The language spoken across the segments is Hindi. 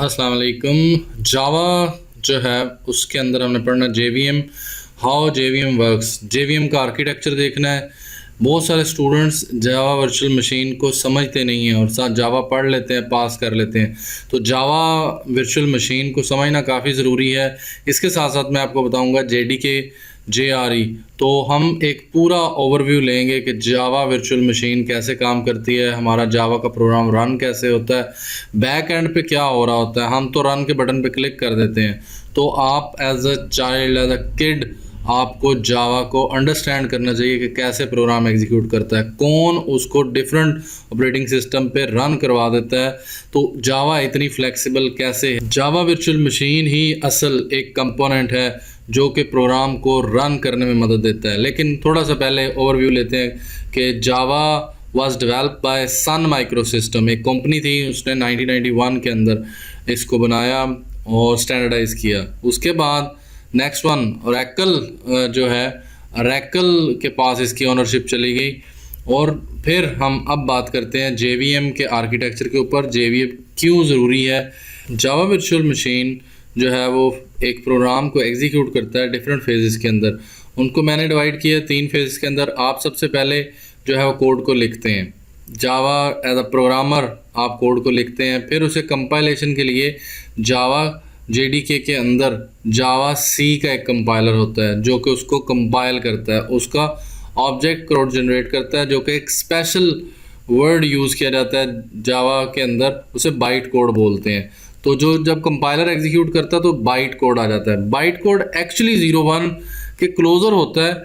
अस्सलाम वालेकुम। जावा जो है उसके अंदर हमने पढ़ना JVM, how JVM works. JVM का आर्किटेक्चर देखना है। बहुत सारे स्टूडेंट्स जावा वर्चुअल मशीन को समझते नहीं हैं और साथ जावा पढ़ लेते हैं, पास कर लेते हैं। तो जावा वर्चुअल मशीन को समझना काफ़ी ज़रूरी है। इसके साथ साथ मैं आपको बताऊंगा JDK JRE। तो हम एक पूरा ओवरव्यू लेंगे कि जावा वर्चुअल मशीन कैसे काम करती है, हमारा जावा का प्रोग्राम रन कैसे होता है, बैक एंड पे क्या हो रहा होता है। हम तो रन के बटन पे क्लिक कर देते हैं। तो आप as a child, as a kid, आपको जावा को अंडरस्टैंड करना चाहिए कि कैसे प्रोग्राम एग्जीक्यूट करता है, कौन उसको डिफरेंट ऑपरेटिंग सिस्टम पे रन करवा देता है। तो जावा इतनी फ्लेक्सिबल कैसे है। जावा वर्चुअल मशीन ही असल एक कंपोनेंट है जो कि प्रोग्राम को रन करने में मदद देता है। लेकिन थोड़ा सा पहले ओवरव्यू लेते हैं कि Java was developed by Sun micro system. एक कंपनी थी, उसने 1991 के अंदर इसको बनाया और स्टैंडर्डाइज किया। उसके बाद नेक्स्ट वन ओरेकल जो है, ओरेकल के पास इसकी ओनरशिप चली गई। और फिर हम अब बात करते हैं JVM के आर्किटेक्चर के ऊपर। JVM क्यों ज़रूरी है। जावा वर्चुअल मशीन जो है वो एक प्रोग्राम को एग्जीक्यूट करता है डिफरेंट फेजेस के अंदर। उनको मैंने डिवाइड किया 3 फेजेस के अंदर। आप सबसे पहले जो है वो कोड को लिखते हैं। जावा एज अ प्रोग्रामर आप कोड को लिखते हैं, फिर उसे कंपाइलेशन के लिए जावा JDK के अंदर जावा C का एक कंपाइलर होता है जो कि उसको कंपाइल करता है, उसका ऑब्जेक्ट कोड जनरेट करता है, जो कि एक स्पेशल वर्ड यूज़ किया जाता है जावा के अंदर, उसे बाइट कोड बोलते हैं। तो जो जब कंपाइलर एग्जीक्यूट करता है तो बाइट कोड आ जाता है। बाइट कोड एक्चुअली 01 के क्लोजर होता है,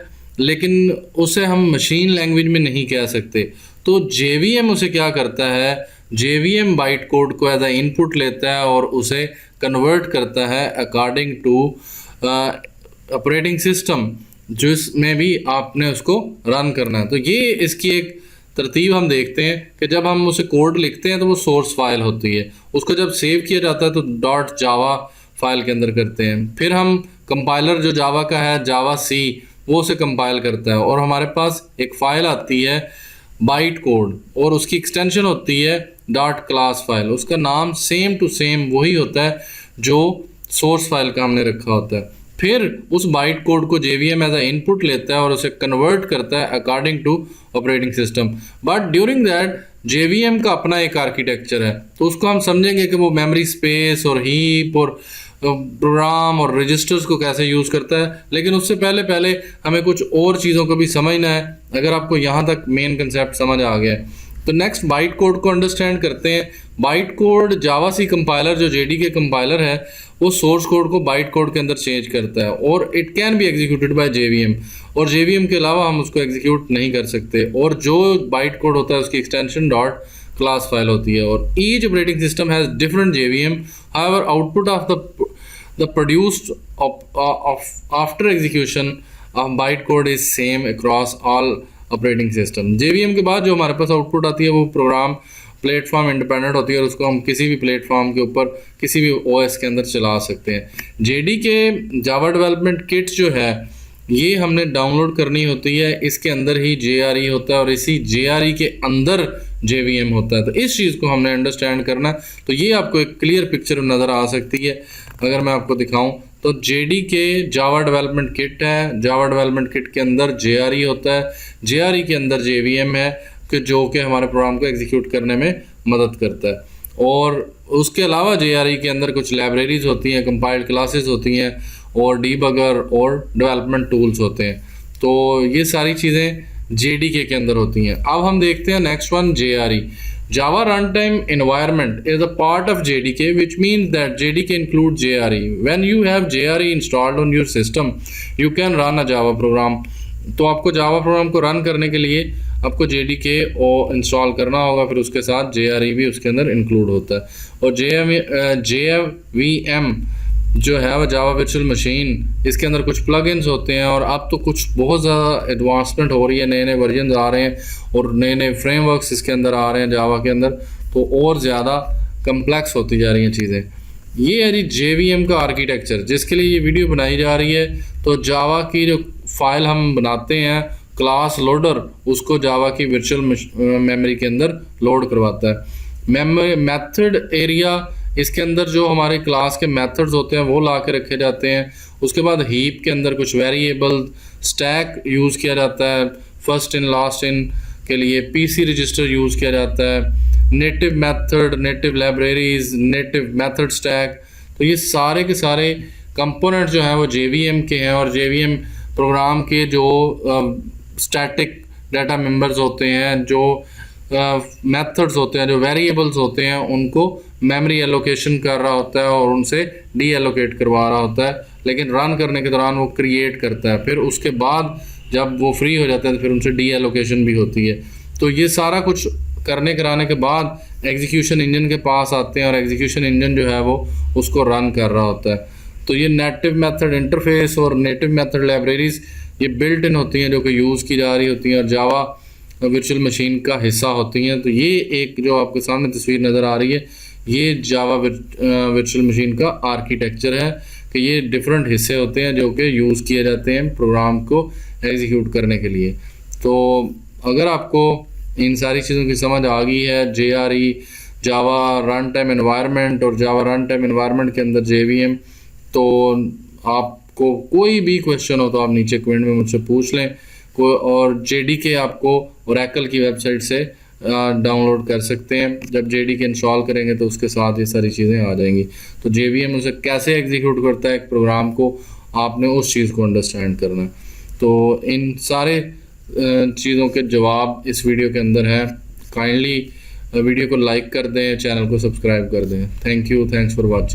लेकिन उसे हम मशीन लैंग्वेज में नहीं कह सकते। तो JVM उसे क्या करता है, JVM बाइट कोड को एज अ इनपुट लेता है और उसे कन्वर्ट करता है अकॉर्डिंग टू ऑपरेटिंग सिस्टम जिसमें भी आपने उसको रन करना है। तो ये इसकी एक तरतीब हम देखते हैं कि जब हम उसे कोड लिखते हैं तो वो सोर्स फाइल होती है, उसको जब सेव किया जाता है तो .java फाइल के अंदर करते हैं। फिर हम कंपाइलर जो जावा का है जावा C, वो उसे कंपाइल करता है और हमारे पास एक फ़ाइल आती है बाइट कोड और उसकी एक्सटेंशन होती है .class फाइल। उसका नाम सेम टू सेम वही होता है जो सोर्स फाइल का हमने रखा होता है। फिर उस बाइट कोड को JVM एज अ इनपुट लेता है और उसे कन्वर्ट करता है according to operating system. But during that JVM का अपना एक आर्किटेक्चर है, तो उसको हम समझेंगे कि वो मेमोरी स्पेस और हीप और प्रोग्राम और रजिस्टर्स को कैसे यूज़ करता है। लेकिन उससे पहले हमें कुछ और चीज़ों को भी समझना है। अगर आपको यहाँ तक मेन कंसेप्ट समझ आ गया है तो नेक्स्ट बाइट कोड को अंडरस्टैंड करते हैं। Byte code Java C compiler जो JDK कंपाइलर है वो सोर्स कोड को बाइट कोड के अंदर चेंज करता है और it can be executed by JVM, और JVM के अलावा हम उसको एग्जीक्यूट नहीं कर सकते। और जो बाइट कोड होता है उसकी एक्सटेंशन .class फाइल होती है। और each operating system has different JVM, however output of the produced after execution of byte code is same across all operating system. JVM के बाद जो हमारे पास आउटपुट आती है वो प्रोग्राम प्लेटफॉर्म इंडिपेंडेंट होती है और उसको हम किसी भी प्लेटफॉर्म के ऊपर किसी भी OS के अंदर चला सकते हैं। JDK जावा डेवलपमेंट किट जो है ये हमने डाउनलोड करनी होती है। इसके अंदर ही JRE होता है और इसी JRE के अंदर JVM होता है। तो इस चीज़ को हमने अंडरस्टैंड करना है। तो ये आपको एक क्लियर पिक्चर नज़र आ सकती है। अगर मैं आपको दिखाऊं तो JDK जावा डेवलपमेंट किट है। जावा डेवलपमेंट किट के अंदर JRE होता है, JRE के अंदर JVM है कि जो कि हमारे प्रोग्राम को एग्जीक्यूट करने में मदद करता है। और उसके अलावा JRE के अंदर कुछ लाइब्रेरीज होती हैं, कंपाइल्ड क्लासेस होती हैं और डीबगर और डेवलपमेंट टूल्स होते हैं। तो ये सारी चीज़ें JDK के अंदर होती हैं। अब हम देखते हैं next one JRE। Java runtime environment is a part of JDK, which means that JDK includes JRE. When you have JRE installed on your system, you can run a Java program. तो आपको जावा प्रोग्राम को रन करने के लिए आपको JDK इंस्टॉल करना होगा, फिर उसके साथ JRE भी उसके अंदर इंक्लूड होता है। और JVM जो है वो जावा वर्चुअल मशीन, इसके अंदर कुछ प्लगइन्स होते हैं और अब तो कुछ बहुत ज़्यादा एडवांसमेंट हो रही है, नए नए वर्जन आ रहे हैं और नए नए फ्रेमवर्क्स इसके अंदर आ रहे हैं जावा के अंदर, तो और ज़्यादा कम्प्लेक्स होती जा रही हैं चीज़ें। ये है जी JVM का आर्किटेक्चर जिसके लिए ये वीडियो बनाई जा रही है। तो जावा की जो फाइल हम बनाते हैं क्लास लोडर, उसको जावा की वर्चुअल मेमोरी के अंदर लोड करवाता है। मेमोरी मेथड एरिया इसके अंदर जो हमारे क्लास के मेथड्स होते हैं वो ला के रखे जाते हैं। उसके बाद हीप के अंदर कुछ वेरिएबल, स्टैक यूज़ किया जाता है फर्स्ट इन लास्ट इन के लिए, पीसी रजिस्टर यूज़ किया जाता है, native method, native libraries, native method stack. तो ये सारे के सारे कंपोनेंट जो हैं वो JVM के हैं, और JVM प्रोग्राम के जो स्टैटिक डाटा मेंबर्स होते हैं, जो मेथड्स होते हैं, जो वेरिएबल्स होते हैं, उनको मेमोरी एलोकेशन कर रहा होता है और उनसे डी एलोकेट करवा रहा होता है, लेकिन रन करने के दौरान वो क्रिएट करता है। फिर उसके बाद जब वो फ्री हो जाता है तो फिर उनसे डी एलोकेशन भी होती है। तो ये सारा कुछ करने कराने के बाद एग्जीक्यूशन इंजन के पास आते हैं, और एग्जीक्यूशन इंजन जो है वो उसको रन कर रहा होता है। तो ये नेटिव मेथड इंटरफेस और नेटिव मेथड लाइब्रेरीज ये बिल्ट इन होती हैं, जो कि यूज़ की जा रही होती हैं और जावा वर्चुअल मशीन का हिस्सा होती हैं। तो ये एक जो आपके सामने तस्वीर नज़र आ रही है, ये जावा वर्चुअल मशीन का आर्किटेक्चर है कि ये डिफरेंट हिस्से होते हैं जो कि यूज़ किए जाते हैं प्रोग्राम को एग्जीक्यूट करने के लिए। तो अगर आपको इन सारी चीज़ों की समझ आ गई है, JRE, जावा रन टाइम एनवायरनमेंट और जावा रन टाइम एनवायरनमेंट के अंदर JVM, तो आपको कोई भी क्वेश्चन हो तो आप नीचे कमेंट में मुझसे पूछ लें। और JDK आपको ओरेकल की वेबसाइट से डाउनलोड कर सकते हैं। जब JDK इंस्टॉल करेंगे तो उसके साथ ये सारी चीज़ें आ जाएंगी। तो JVM उसे कैसे एग्जीक्यूट करता है एक प्रोग्राम को, आपने उस चीज़ को अंडरस्टैंड करना है। तो इन सारे चीज़ों के जवाब इस वीडियो के अंदर हैं। काइंडली वीडियो को लाइक कर दें, चैनल को सब्सक्राइब कर दें। Thank you, thanks for watching.